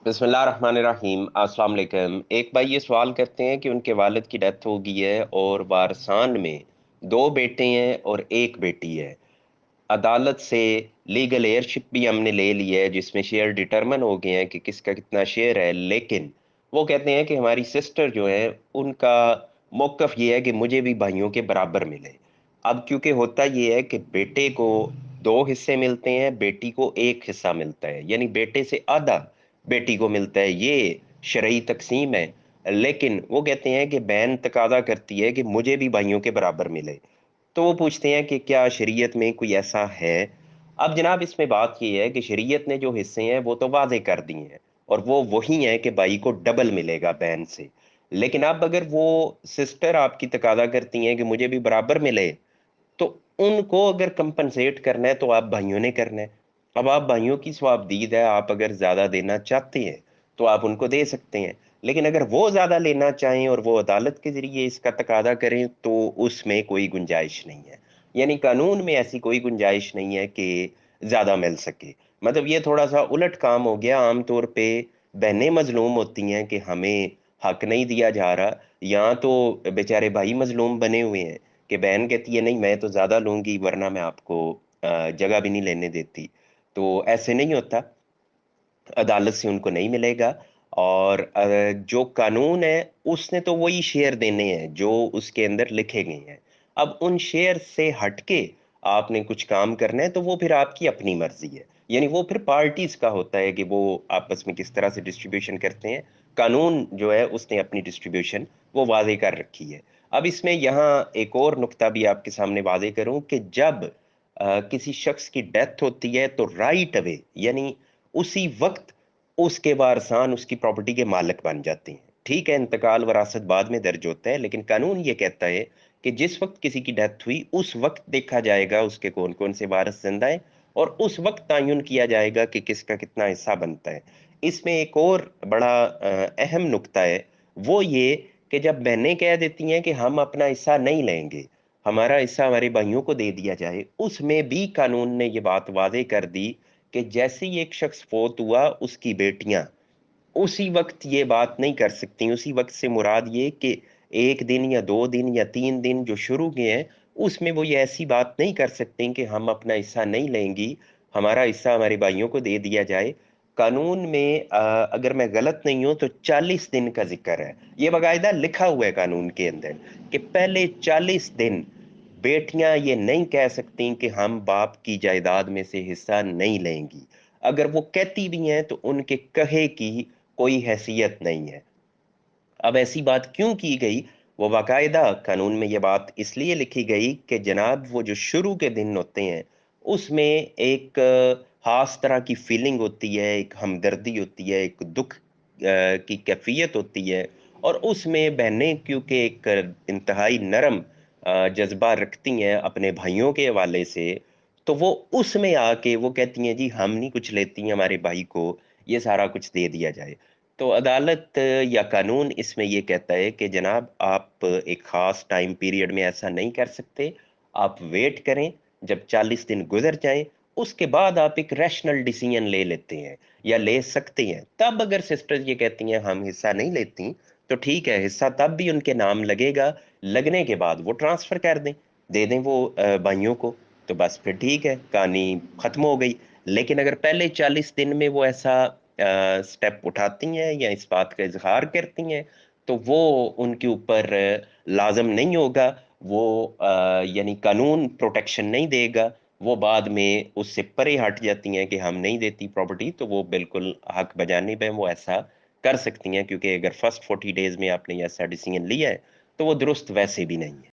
बिस्मिल्लाहिर्रहमानिर्रहीम अस्सलाम वालेकुम। एक भाई ये सवाल करते हैं कि उनके वालिद की डेथ हो गई है और वारसान में दो बेटे हैं और एक बेटी है। अदालत से लीगल एयरशिप भी हमने ले ली है जिसमें शेयर डिटरमिन हो गए हैं कि किसका कितना शेयर है, लेकिन वो कहते हैं कि हमारी सिस्टर जो है उनका मौकफ ये है कि मुझे भी भाइयों के बराबर मिले। अब क्योंकि होता ये है कि बेटे को दो हिस्से मिलते हैं, बेटी को एक हिस्सा मिलता है, यानी बेटे से आधा बेटी को मिलता है, ये शरई तकसीम है। लेकिन वो कहते हैं कि बहन तकादा करती है कि मुझे भी भाइयों के बराबर मिले। तो वो पूछते हैं कि क्या शरीयत में कोई ऐसा है। अब जनाब इसमें बात ये है कि शरीयत ने जो हिस्से हैं वो तो वाजे कर दिए हैं और वो वही है कि भाई को डबल मिलेगा बहन से। लेकिन अब अगर वो सिस्टर आपकी तकादा करती हैं कि मुझे भी बराबर मिले, तो उनको अगर कंपनसेट करना है तो आप भाइयों ने करना है। अब आप भाइयों की स्वाबदीद है, आप अगर ज्यादा देना चाहते हैं तो आप उनको दे सकते हैं। लेकिन अगर वो ज्यादा लेना चाहें और वो अदालत के जरिए इसका तकादा करें तो उसमें कोई गुंजाइश नहीं है। यानी कानून में ऐसी कोई गुंजाइश नहीं है कि ज्यादा मिल सके। मतलब ये थोड़ा सा उलट काम हो गया। आमतौर पे बहनें मजलूम होती हैं कि हमें हक नहीं दिया जा रहा, यहाँ तो बेचारे भाई मजलूम बने हुए हैं कि बहन कहती है नहीं मैं तो ज्यादा लूंगी वरना मैं आपको जगह भी नहीं लेने देती। तो ऐसे नहीं होता, अदालत से उनको नहीं मिलेगा। और जो कानून है उसने तो वही शेयर देने हैं जो उसके अंदर लिखे गए हैं। अब उन शेयर से हटके आपने कुछ काम करना है तो वो फिर आपकी अपनी मर्जी है। यानी वो फिर पार्टीज का होता है कि वो आपस में किस तरह से डिस्ट्रीब्यूशन करते हैं। कानून जो है उसने अपनी डिस्ट्रीब्यूशन वो वाजे कर रखी है। अब इसमें यहाँ एक और नुक्ता भी आपके सामने वाजे करूं कि जब किसी शख्स की डेथ होती है तो राइट अवे यानी उसी वक्त उसके वारसान उसकी प्रॉपर्टी के मालिक बन जाते हैं। ठीक है, इंतकाल वरासत बाद में दर्ज होता है, लेकिन कानून ये कहता है कि जिस वक्त किसी की डेथ हुई उस वक्त देखा जाएगा उसके कौन कौन से वारिस जिंदा है और उस वक्त तयन किया जाएगा कि किसका कितना हिस्सा बनता है। इसमें एक और बड़ा अहम नुक्ता है, वो ये कि जब बहनें कह देती हैं कि हम अपना हिस्सा नहीं लेंगे, हमारा हिस्सा हमारे भाइयों को दे दिया जाए, उसमें भी कानून ने ये बात वादे कर दी कि जैसे ही एक शख्स फोत हुआ उसकी बेटियां उसी वक्त ये बात नहीं कर सकती। उसी वक्त से मुराद ये कि एक दिन या दो दिन या तीन दिन जो शुरू किए हैं उसमें वो ये ऐसी बात नहीं कर सकते कि हम अपना हिस्सा नहीं लेंगी, हमारा हिस्सा हमारे भाइयों को दे दिया जाए। कानून में अगर मैं गलत नहीं हूं तो 40 दिन का जिक्र है, ये बाकायदा लिखा हुआ है कानून के अंदर कि पहले 40 दिन बेटियां ये नहीं कह सकती कि हम बाप की जायदाद में से हिस्सा नहीं लेंगी। अगर वो कहती भी हैं तो उनके कहे की कोई हैसियत नहीं है। अब ऐसी बात क्यों की गई, वो बाकायदा कानून में ये बात इसलिए लिखी गई कि जनाब वो जो शुरू के दिन होते हैं उसमें एक खास तरह की फीलिंग होती है, एक हमदर्दी होती है, एक दुख की कैफियत होती है। और उसमें बहनें क्योंकि एक इंतहाई नरम जज्बा रखती हैं अपने भाइयों के हवाले से, तो वो उसमें आके वो कहती हैं जी हम नहीं कुछ लेती हैं, हमारे भाई को ये सारा कुछ दे दिया जाए। तो अदालत या कानून इसमें ये कहता है कि जनाब आप एक खास टाइम पीरियड में ऐसा नहीं कर सकते, आप वेट करें जब 40 दिन गुजर जाएं, उसके बाद आप एक रैशनल डिसीजन ले लेते हैं या ले सकते हैं। तब अगर सिस्टर्स ये कहती हैं हम हिस्सा नहीं लेती तो ठीक है, हिस्सा तब भी उनके नाम लगेगा। लगने के बाद वो ट्रांसफर कर दें, दे दें वो भाइयों को, तो बस फिर ठीक है, कहानी खत्म हो गई। लेकिन अगर पहले 40 दिन में वो ऐसा स्टेप उठाती हैं या इस बात का इजहार करती हैं तो वो उनके ऊपर लाजम नहीं होगा। वो यानी कानून प्रोटेक्शन नहीं देगा। वो बाद में उससे परे हट जाती हैं कि हम नहीं देती प्रॉपर्टी, तो वो बिल्कुल हक बजानिब है, वो ऐसा कर सकती हैं। क्योंकि अगर फर्स्ट 40 डेज में आपने ऐसा डिसीजन लिया है तो वो दुरुस्त वैसे भी नहीं है।